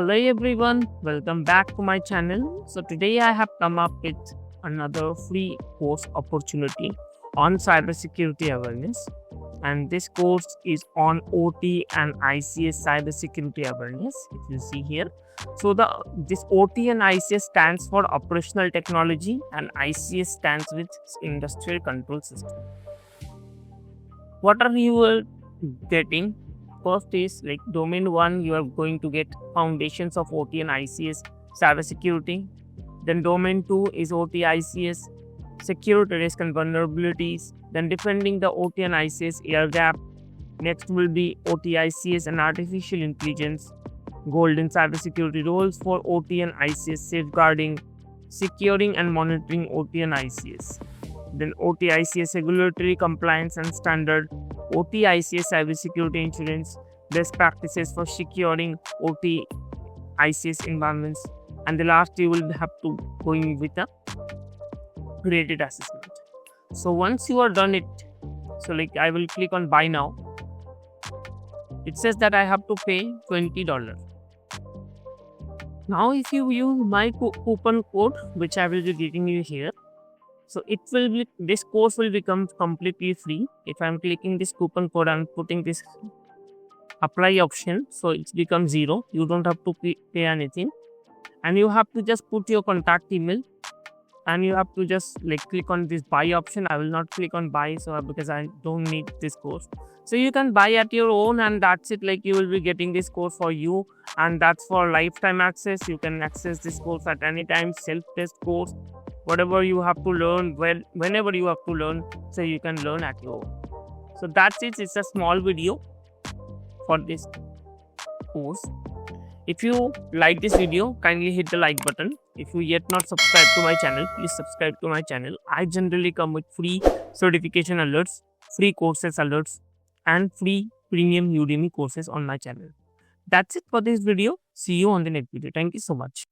Hello everyone, welcome back to my channel. So today I have come up with another free course opportunity on cybersecurity awareness, and this course is on OT and ICS cybersecurity awareness. If you see here, so this OT and ICS stands for operational technology and ICS stands with industrial control system. What are you getting? First is like domain 1, you are going to get foundations of OT and ICS cybersecurity. Then domain 2 is OT ICS security risk and vulnerabilities. Then defending the OT and ICS air gap. Next will be OT ICS and artificial intelligence. Golden cybersecurity roles for OT and ICS safeguarding, securing and monitoring OT and ICS. Then OT ICS regulatory compliance and standard. OT ICS cybersecurity insurance, best practices for securing OT ICS environments, and the last you will have to going with a graded assessment. So once you are done it, so like I will click on buy now. It says that I have to pay $20. Now if you use my coupon code, which I will be giving you here, so this course will become completely free. If I'm clicking this coupon code and putting this apply option, so it becomes 0. You don't have to pay anything, and you have to just put your contact email, and you have to just like click on this buy option. I will not click on buy because I don't need this course. So you can buy at your own, and that's it. Like you will be getting this course for you, and that's for lifetime access. You can access this course at any time, self-test course. Whatever you have to learn, whenever you have to learn, so you can learn at your own. So that's it. It's a small video for this course. If you like this video, kindly hit the like button. If you yet not subscribed to my channel, please subscribe to my channel. I generally come with free certification alerts, free courses alerts, and free premium Udemy courses on my channel. That's it for this video. See you on the next video. Thank you so much.